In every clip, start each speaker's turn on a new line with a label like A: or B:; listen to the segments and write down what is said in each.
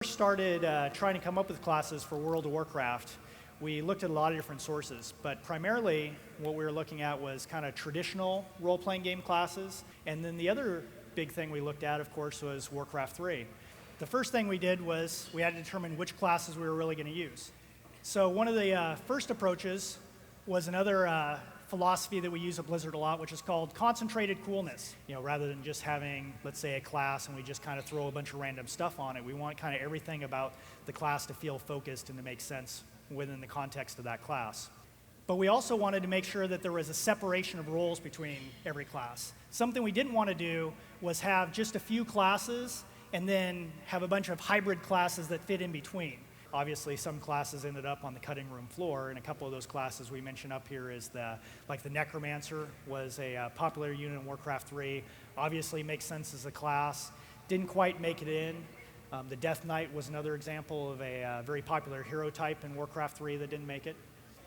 A: Started trying to come up with classes for World of Warcraft, we looked at a lot of different sources, but primarily what we were looking at was kind of traditional role-playing game classes, and then the other big thing we looked at, of course, was Warcraft 3. The first thing we did was we had to determine which classes we were really going to use. So one of the first approaches was another philosophy that we use at Blizzard a lot, which is called concentrated coolness. You know, rather than just having, let's say, a class and we just kind of throw a bunch of random stuff on it, we want kind of everything about the class to feel focused and to make sense within the context of that class. But we also wanted to make sure that there was a separation of roles between every class. Something we didn't want to do was have just a few classes and then have a bunch of hybrid classes that fit in between. Obviously, some classes ended up on the cutting room floor, and a couple of those classes we mention up here is the Necromancer was a popular unit in Warcraft 3. Obviously makes sense as a class. Didn't quite make it in. The Death Knight was another example of a very popular hero type in Warcraft 3 that didn't make it.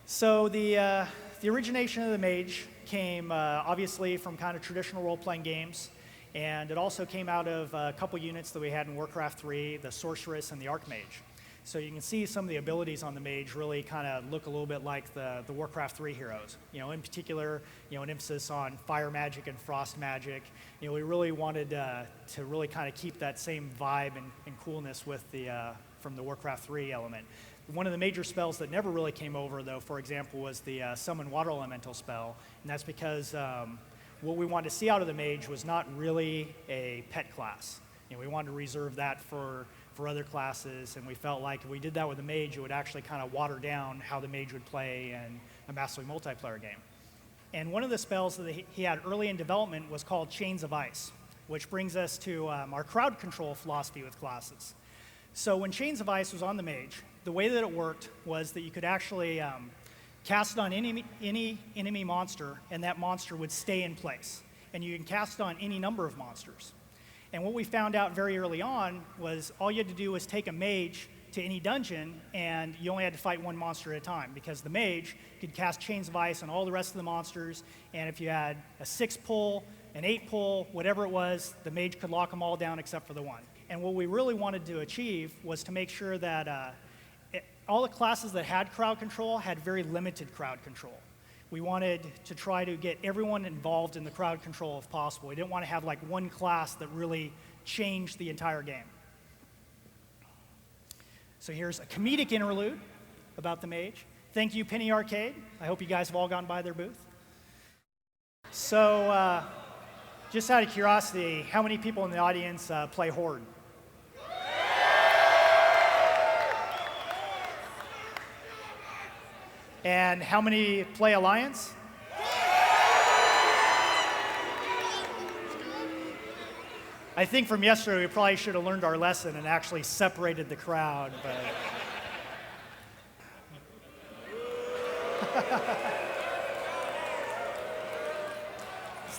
A: So the origination of the Mage came obviously from kind of traditional role-playing games, and it also came out of a couple units that we had in Warcraft 3, the Sorceress and the Archmage. So you can see some of the abilities on the Mage really kind of look a little bit like the Warcraft 3 heroes. You know, in particular, you know, an emphasis on fire magic and frost magic. You know, we really wanted to really kind of keep that same vibe and coolness with from the Warcraft 3 element. One of the major spells that never really came over, though, for example, was the Summon Water Elemental spell, and that's because what we wanted to see out of the Mage was not really a pet class. You know, we wanted to reserve that for other classes, and we felt like if we did that with the Mage, it would actually kind of water down how the Mage would play in a massively multiplayer game. And one of the spells that he had early in development was called Chains of Ice, which brings us to our crowd control philosophy with classes. So when Chains of Ice was on the Mage, the way that it worked was that you could actually cast it on any enemy monster, and that monster would stay in place. And you can cast it on any number of monsters. And what we found out very early on was all you had to do was take a Mage to any dungeon, and you only had to fight one monster at a time, because the Mage could cast Chains of Ice on all the rest of the monsters, and if you had a 6-pull, an 8-pull, whatever it was, the Mage could lock them all down except for the one. And what we really wanted to achieve was to make sure that all the classes that had crowd control had very limited crowd control. We wanted to try to get everyone involved in the crowd control if possible. We didn't want to have like one class that really changed the entire game. So here's a comedic interlude about the Mage. Thank you, Penny Arcade. I hope you guys have all gone by their booth. So just out of curiosity, how many people in the audience play Horde? And how many play Alliance? I think from yesterday we probably should have learned our lesson and actually separated the crowd, but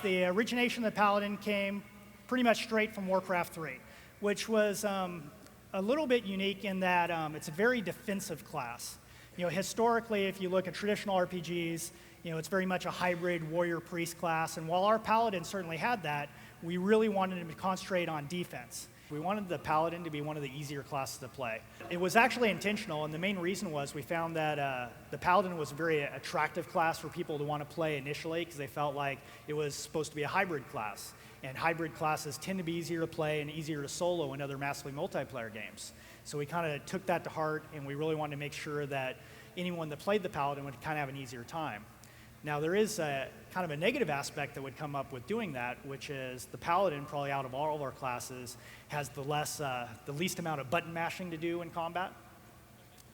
A: the origination of the Paladin came pretty much straight from Warcraft 3, which was a little bit unique in that it's a very defensive class. You know, historically, if you look at traditional RPGs, you know, it's very much a hybrid warrior-priest class, and while our Paladin certainly had that, we really wanted him to concentrate on defense. We wanted the Paladin to be one of the easier classes to play. It was actually intentional, and the main reason was we found that the Paladin was a very attractive class for people to want to play initially, because they felt like it was supposed to be a hybrid class, and hybrid classes tend to be easier to play and easier to solo in other massively multiplayer games. So we kind of took that to heart, and we really wanted to make sure that anyone that played the Paladin would kind of have an easier time. Now, there is a kind of a negative aspect that would come up with doing that, which is the Paladin, probably out of all of our classes, has the least amount of button mashing to do in combat.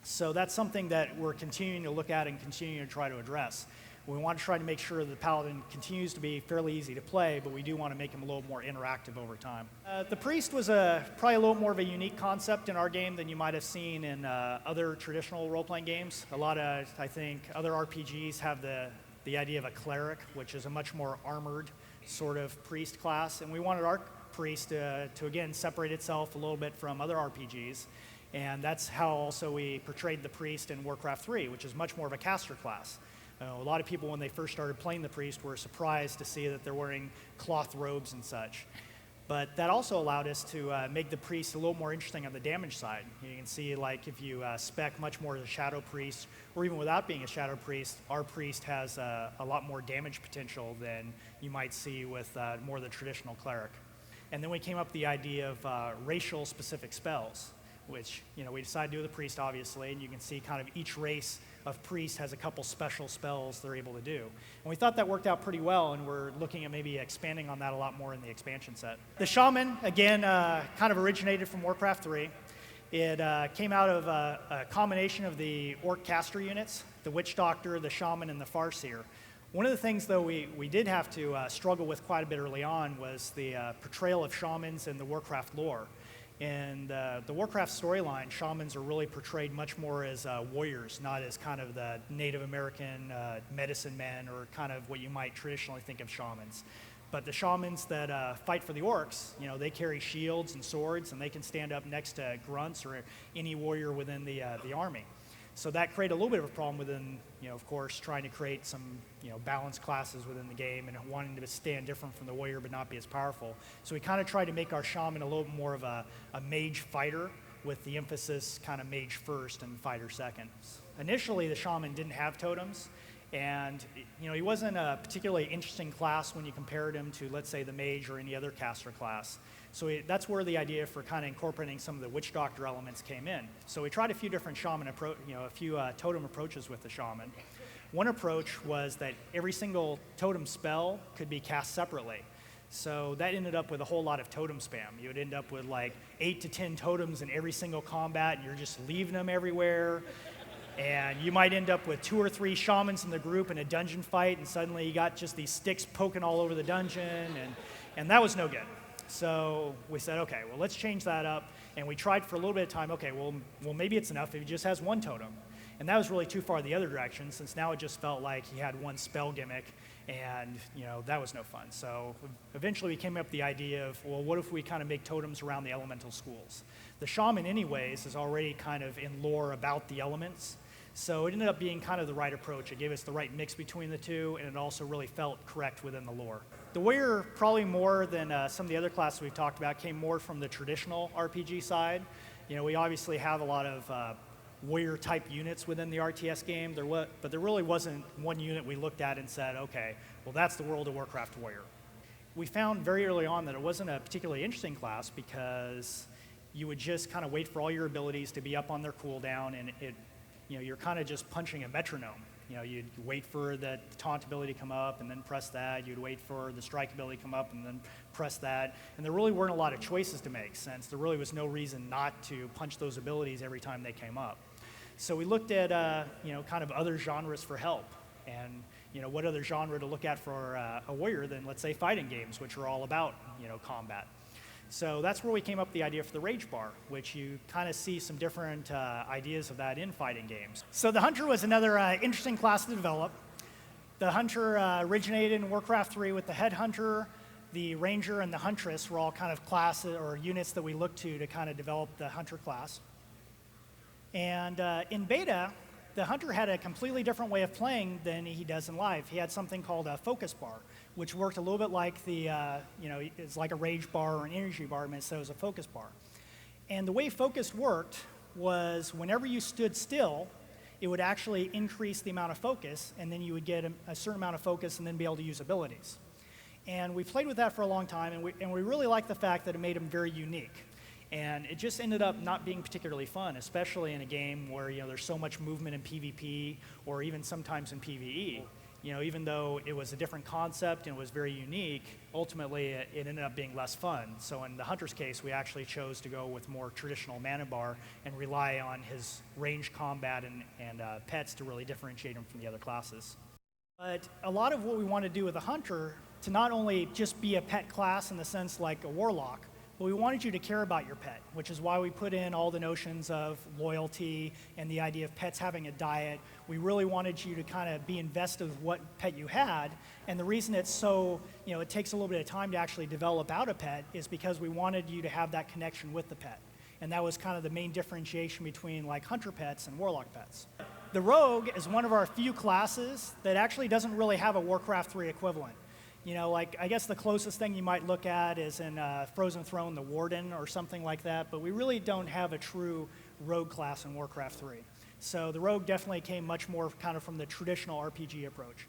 A: So that's something that we're continuing to look at and continuing to try to address. We want to try to make sure that the Paladin continues to be fairly easy to play, but we do want to make him a little more interactive over time. The Priest was probably a little more of a unique concept in our game than you might have seen in other traditional role-playing games. A lot of, I think, other RPGs have the idea of a cleric, which is a much more armored sort of priest class, and we wanted our priest to again separate itself a little bit from other RPGs, and that's how also we portrayed the priest in Warcraft 3, which is much more of a caster class. A lot of people, when they first started playing the priest, were surprised to see that they're wearing cloth robes and such. But that also allowed us to make the priest a little more interesting on the damage side. You can see, like, if you spec much more as a shadow priest, or even without being a shadow priest, our priest has a lot more damage potential than you might see with more of the traditional cleric. And then we came up with the idea of racial specific spells, which, you know, we decided to do with the priest, obviously, and you can see kind of each race of priests has a couple special spells they're able to do. And we thought that worked out pretty well, and we're looking at maybe expanding on that a lot more in the expansion set. The Shaman, again, kind of originated from Warcraft 3. It came out of a combination of the Orc caster units, the Witch Doctor, the Shaman, and the Farseer. One of the things, though, we did have to struggle with quite a bit early on was the portrayal of shamans in the Warcraft lore. In the Warcraft storyline, shamans are really portrayed much more as warriors, not as kind of the Native American medicine men or kind of what you might traditionally think of shamans. But the shamans that fight for the orcs, you know, they carry shields and swords, and they can stand up next to grunts or any warrior within the army. So that created a little bit of a problem within, you know, of course, trying to create some, you know, balanced classes within the game and wanting to stand different from the warrior but not be as powerful. So we kind of tried to make our shaman a little more of a mage fighter with the emphasis kind of mage first and fighter second. Initially, the shaman didn't have totems, and, you know, he wasn't a particularly interesting class when you compared him to, let's say, the mage or any other caster class. So that's where the idea for kind of incorporating some of the Witch Doctor elements came in. So we tried a few different shaman a few totem approaches with the shaman. One approach was that every single totem spell could be cast separately. So that ended up with a whole lot of totem spam. You would end up with like 8 to 10 totems in every single combat, and you're just leaving them everywhere. And you might end up with 2 or 3 shamans in the group in a dungeon fight, and suddenly you got just these sticks poking all over the dungeon, and that was no good. So we said, okay, well, let's change that up. And we tried for a little bit of time, okay, well, maybe it's enough if he just has 1 totem. And that was really too far the other direction, since now it just felt like he had 1 spell gimmick, and, you know, that was no fun. So eventually we came up with the idea of, well, what if we kind of make totems around the elemental schools? The shaman, anyways, is already kind of in lore about the elements. So it ended up being kind of the right approach. It gave us the right mix between the two, and it also really felt correct within the lore. The warrior, probably more than some of the other classes we've talked about, came more from the traditional RPG side. You know, we obviously have a lot of warrior-type units within the RTS game, but there really wasn't one unit we looked at and said, okay, well, that's the World of Warcraft warrior. We found very early on that it wasn't a particularly interesting class because you would just kind of wait for all your abilities to be up on their cooldown, and you're kind of just punching a metronome. You know, you'd wait for the taunt ability to come up and then press that. You'd wait for the strike ability to come up and then press that. And there really weren't a lot of choices to make, since there really was no reason not to punch those abilities every time they came up. So we looked at, kind of other genres for help. And, you know, what other genre to look at for a warrior than, let's say, fighting games, which are all about, you know, combat. So that's where we came up with the idea for the Rage Bar, which you kind of see some different ideas of that in fighting games. So the Hunter was another interesting class to develop. The Hunter originated in Warcraft 3 with the Head Hunter, the Ranger, and the Huntress were all kind of classes or units that we looked to kind of develop the Hunter class. And in beta, the Hunter had a completely different way of playing than he does in live. He had something called a Focus Bar, which worked a little bit like it's like a Rage Bar or an Energy Bar, but instead it was a Focus Bar. And the way Focus worked was whenever you stood still, it would actually increase the amount of focus, and then you would get a certain amount of focus and then be able to use abilities. And we played with that for a long time, and we really liked the fact that it made him very unique. And it just ended up not being particularly fun, especially in a game where, you know, there's so much movement in PvP or even sometimes in PvE. You know, even though it was a different concept and it was very unique, ultimately it ended up being less fun. So in the Hunter's case, we actually chose to go with more traditional mana bar and rely on his range combat and pets to really differentiate him from the other classes. But a lot of what we want to do with the Hunter, to not only just be a pet class in the sense like a Warlock, but we wanted you to care about your pet, which is why we put in all the notions of loyalty and the idea of pets having a diet. We really wanted you to kind of be invested with what pet you had. And the reason it's so, you know, it takes a little bit of time to actually develop out a pet is because we wanted you to have that connection with the pet. And that was kind of the main differentiation between like Hunter pets and Warlock pets. The Rogue is one of our few classes that actually doesn't really have a Warcraft 3 equivalent. You know, like, I guess the closest thing you might look at is in Frozen Throne, the Warden or something like that, but we really don't have a true rogue class in Warcraft 3. So the rogue definitely came much more kind of from the traditional RPG approach.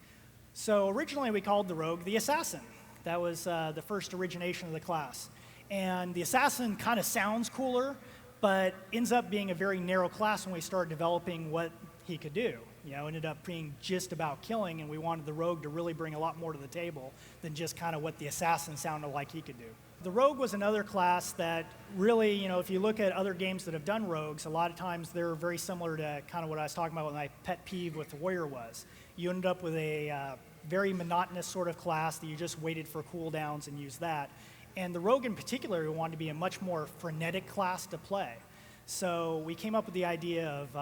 A: So originally we called the rogue the assassin. That was the first origination of the class. And the assassin kind of sounds cooler, but ends up being a very narrow class when we start developing what he could do. You know, ended up being just about killing, and we wanted the rogue to really bring a lot more to the table than just kind of what the assassin sounded like he could do. The rogue was another class that really, you know, if you look at other games that have done rogues, a lot of times they're very similar to kind of what I was talking about when my pet peeve with the warrior was. You ended up with a very monotonous sort of class that you just waited for cooldowns and used that. And the rogue in particular, we wanted to be a much more frenetic class to play. So we came up with the idea of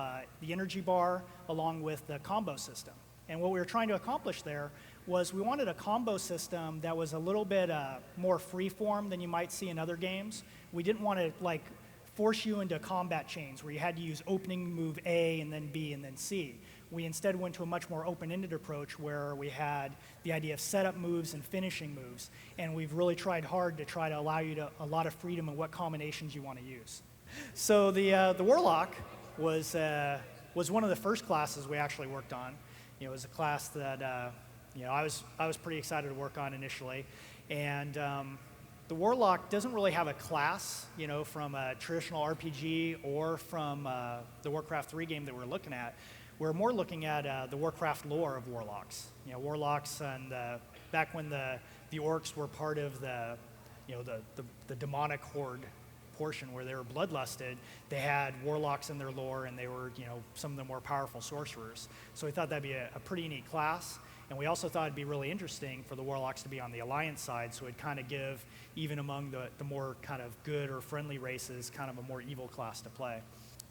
A: the energy bar along with the combo system. And what we were trying to accomplish there was we wanted a combo system that was a little bit more free-form than you might see in other games. We didn't want to like force you into combat chains where you had to use opening move A and then B and then C. We instead went to a much more open-ended approach where we had the idea of setup moves and finishing moves. And we've really tried hard to try to allow you a lot of freedom in what combinations you want to use. So the Warlock was one of the first classes we actually worked on. You know, it was a class that you know, I was pretty excited to work on initially, and the Warlock doesn't really have a class, you know, from a traditional RPG or from the Warcraft 3 game that we're looking at. We're more looking at the Warcraft lore of Warlocks. You know, Warlocks and back when the orcs were part of the, you know, the demonic horde portion where they were bloodlusted, they had warlocks in their lore, and they were, you know, some of the more powerful sorcerers. So we thought that'd be a pretty neat class, and we also thought it'd be really interesting for the warlocks to be on the alliance side, so it'd kind of give, even among the more kind of good or friendly races, kind of a more evil class to play.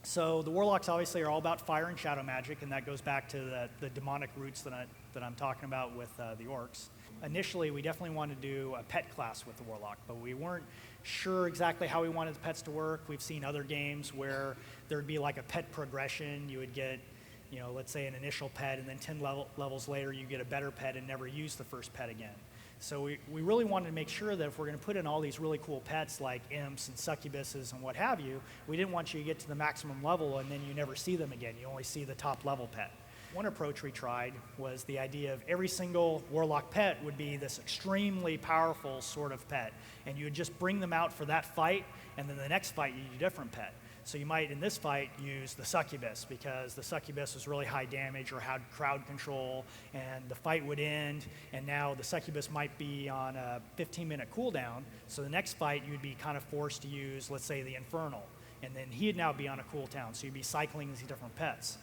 A: So the warlocks obviously are all about fire and shadow magic, and that goes back to the demonic roots that I'm talking about with the orcs. Initially, we definitely wanted to do a pet class with the warlock, but we weren't sure exactly how we wanted the pets to work. We've seen other games where there'd be like a pet progression. You would get, you know, let's say an initial pet, and then 10 levels later you get a better pet and never use the first pet again. So we really wanted to make sure that if we're going to put in all these really cool pets like imps and succubuses and what have you, we didn't want you to get to the maximum level and then you never see them again. You only see the top level pet. One approach we tried was the idea of every single warlock pet would be this extremely powerful sort of pet, and you would just bring them out for that fight, and then the next fight you use a different pet. So you might, in this fight, use the succubus because the succubus was really high damage or had crowd control, and the fight would end, and now the succubus might be on a 15-minute cooldown, so the next fight you'd be kind of forced to use, let's say, the infernal, and then he'd now be on a cooldown, so you'd be cycling these different pets.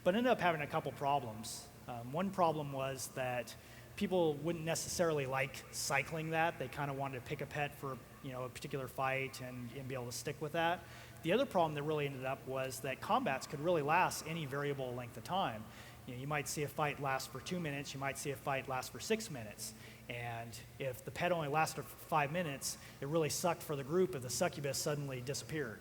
A: But ended up having a couple problems. One problem was that people wouldn't necessarily like cycling that. They kind of wanted to pick a pet for, you know, a particular fight and be able to stick with that. The other problem that really ended up was that combats could really last any variable length of time. You know, you might see a fight last for 2 minutes, you might see a fight last for 6 minutes. And if the pet only lasted for 5 minutes, it really sucked for the group if the succubus suddenly disappeared.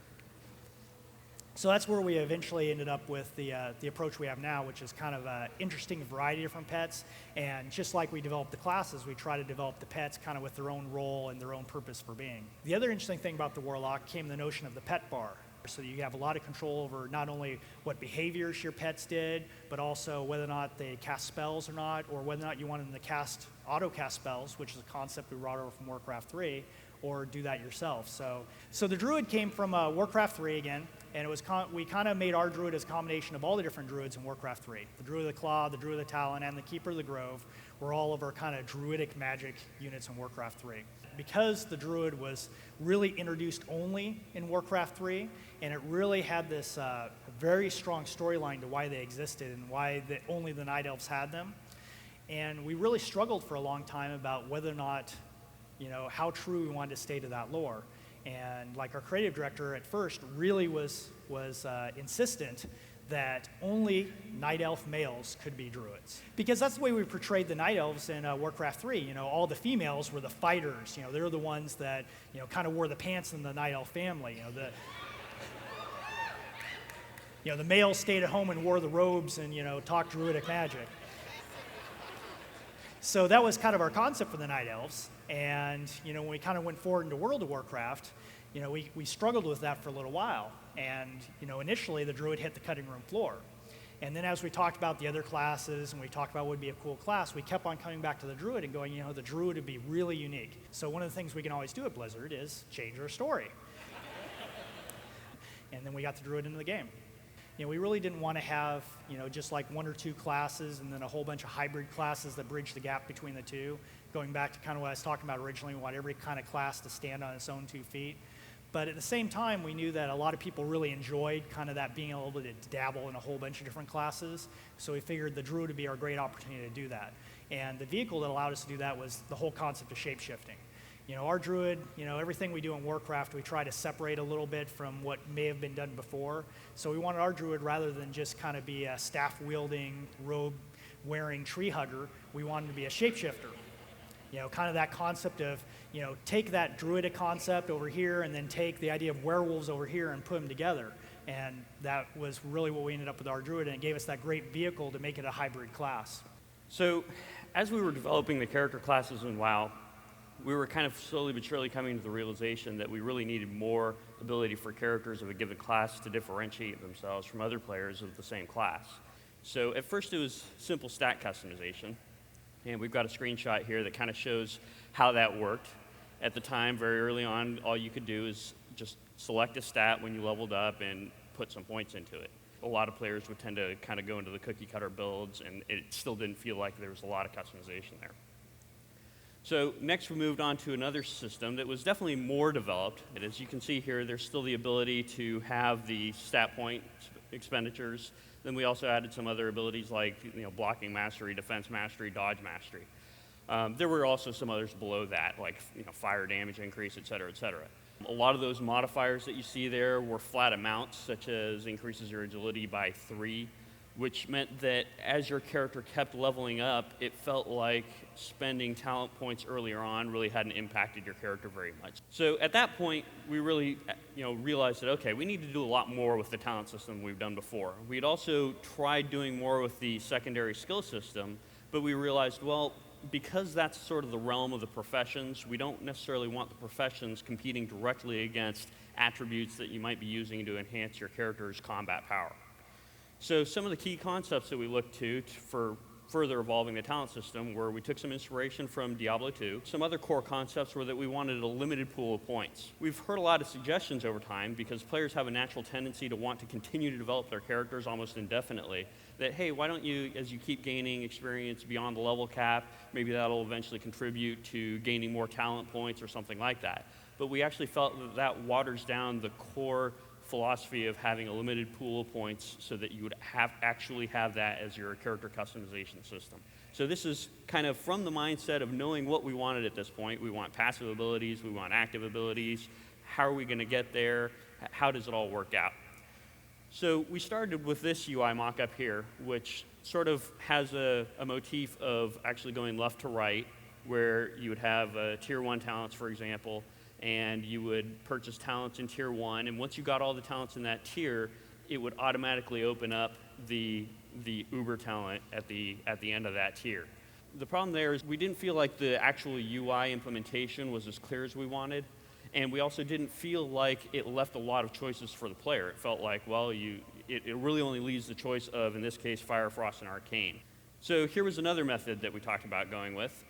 A: So that's where we eventually ended up with the approach we have now, which is kind of an interesting variety of different pets. And just like we developed the classes, we try to develop the pets kind of with their own role and their own purpose for being. The other interesting thing about the Warlock came the notion of the pet bar. So you have a lot of control over not only what behaviors your pets did, but also whether or not they cast spells or not, or whether or not you want them to cast auto-cast spells, which is a concept we brought over from Warcraft 3, or do that yourself. So the Druid came from Warcraft 3 again, and it was we kind of made our Druid as a combination of all the different Druids in Warcraft 3. The Druid of the Claw, the Druid of the Talon, and the Keeper of the Grove were all of our kind of Druidic magic units in Warcraft 3. Because the Druid was really introduced only in Warcraft 3, and it really had this very strong storyline to why they existed and why only the Night Elves had them. And we really struggled for a long time about whether or not, you know, how true we wanted to stay to that lore. And like our creative director at first really was insistent that only Night Elf males could be Druids. Because that's the way we portrayed the Night Elves in Warcraft 3. You know, all the females were the fighters. You know, they're the ones that, you know, kind of wore the pants in the Night Elf family. You know, the males stayed at home and wore the robes and, you know, talked Druidic magic. So that was kind of our concept for the Night Elves. And when we kind of went forward into World of Warcraft, we struggled with that for a little while. And initially the Druid hit the cutting room floor. And then as we talked about the other classes and we talked about what would be a cool class, we kept on coming back to the Druid and going, the Druid would be really unique. So one of the things we can always do at Blizzard is change our story. And then we got the Druid into the game. We really didn't want to have, just like one or two classes and then a whole bunch of hybrid classes that bridge the gap between the two, going back to kind of what I was talking about originally, we want every kind of class to stand on its own 2 feet. But at the same time, we knew that a lot of people really enjoyed kind of that being able to dabble in a whole bunch of different classes. So we figured the Druid would be our great opportunity to do that. And the vehicle that allowed us to do that was the whole concept of shape-shifting. Our Druid, everything we do in Warcraft, we try to separate a little bit from what may have been done before. So we wanted our Druid, rather than just kind of be a staff-wielding, robe-wearing tree hugger, we wanted to be a shapeshifter. Kind of that concept of, take that Druidic concept over here and then take the idea of werewolves over here and put them together. And that was really what we ended up with our Druid, and it gave us that great vehicle to make it a hybrid class.
B: So as we were developing the character classes in WoW, we were kind of slowly but surely coming to the realization that we really needed more ability for characters of a given class to differentiate themselves from other players of the same class. So at first it was simple stat customization, and we've got a screenshot here that kind of shows how that worked. At the time, very early on, all you could do is just select a stat when you leveled up and put some points into it. A lot of players would tend to kind of go into the cookie cutter builds, and it still didn't feel like there was a lot of customization there. So next we moved on to another system that was definitely more developed. And as you can see here, there's still the ability to have the stat point expenditures. Then we also added some other abilities like blocking mastery, defense mastery, dodge mastery. There were also some others below that, like fire damage increase, et cetera, et cetera. A lot of those modifiers that you see there were flat amounts, such as increases your agility by 3, which meant that as your character kept leveling up, it felt like spending talent points earlier on really hadn't impacted your character very much. So at that point, we really realized that, okay, we need to do a lot more with the talent system we've done before. We'd also tried doing more with the secondary skill system, but we realized, well, because that's sort of the realm of the professions, we don't necessarily want the professions competing directly against attributes that you might be using to enhance your character's combat power. So some of the key concepts that we looked to for further evolving the talent system were we took some inspiration from Diablo 2. Some other core concepts were that we wanted a limited pool of points. We've heard a lot of suggestions over time because players have a natural tendency to want to continue to develop their characters almost indefinitely, that, hey, why don't you, as you keep gaining experience beyond the level cap, maybe that'll eventually contribute to gaining more talent points or something like that. But we actually felt that that waters down the core philosophy of having a limited pool of points so that you would actually have that as your character customization system. So this is kind of from the mindset of knowing what we wanted at this point. We want passive abilities, we want active abilities. How are we going to get there? How does it all work out? So we started with this UI mock-up here, which sort of has a motif of actually going left to right, where you would have tier 1 talents, for example, and you would purchase talents in tier 1, and once you got all the talents in that tier, it would automatically open up the Uber talent at the end of that tier. The problem there is we didn't feel like the actual UI implementation was as clear as we wanted, and we also didn't feel like it left a lot of choices for the player. It felt like, well, it really only leaves the choice of, in this case, Fire, Frost, and Arcane. So here was another method that we talked about going with.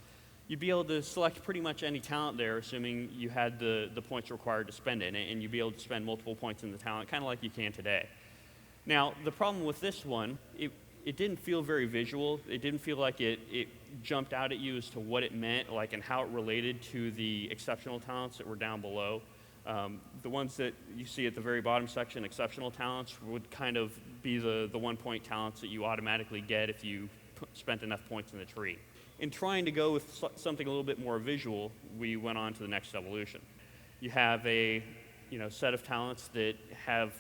B: You'd be able to select pretty much any talent there, assuming you had the points required to spend it, and you'd be able to spend multiple points in the talent, kind of like you can today. Now, the problem with this one, it didn't feel very visual. It didn't feel like it jumped out at you as to what it meant, like, and how it related to the exceptional talents that were down below. The ones that you see at the very bottom section, exceptional talents, would kind of be the 1-point talents that you automatically get if you spent enough points in the tree. In trying to go with something a little bit more visual, we went on to the next evolution. You have a set of talents that have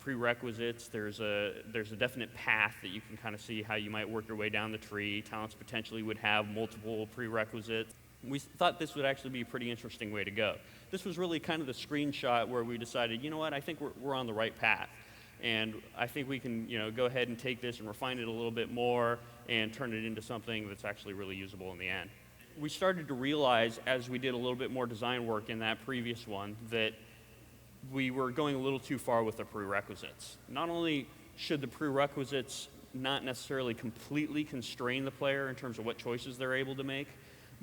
B: prerequisites. There's a definite path that you can kind of see how you might work your way down the tree. Talents potentially would have multiple prerequisites. We thought this would actually be a pretty interesting way to go. This was really kind of the screenshot where we decided, you know what, I think we're on the right path. And I think we can, go ahead and take this and refine it a little bit more and turn it into something that's actually really usable in the end. We started to realize as we did a little bit more design work in that previous one that we were going a little too far with the prerequisites. Not only should the prerequisites not necessarily completely constrain the player in terms of what choices they're able to make,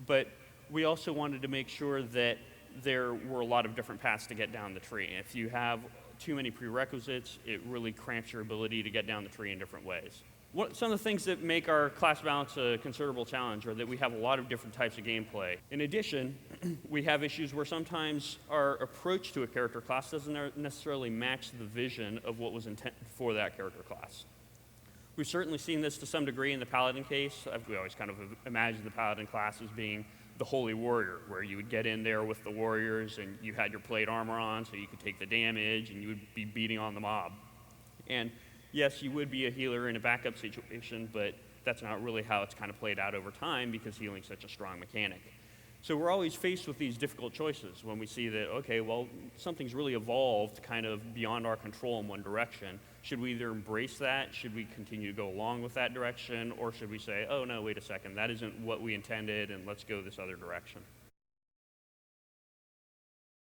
B: but we also wanted to make sure that there were a lot of different paths to get down the tree. If you have too many prerequisites, it really cramps your ability to get down the tree in different ways. Some of the things that make our class balance a considerable challenge are that we have a lot of different types of gameplay. In addition, we have issues where sometimes our approach to a character class doesn't necessarily match the vision of what was intended for that character class. We've certainly seen this to some degree in the Paladin case. We always kind of imagined the Paladin class as being the holy warrior, where you would get in there with the warriors and you had your plate armor on so you could take the damage and you would be beating on the mob. And yes, you would be a healer in a backup situation, but that's not really how it's kind of played out over time because healing's such a strong mechanic. So we're always faced with these difficult choices when we see that, okay, well, something's really evolved kind of beyond our control in one direction. Should we either embrace that? Should we continue to go along with that direction? Or should we say, oh, no, wait a second, that isn't what we intended, and let's go this other direction?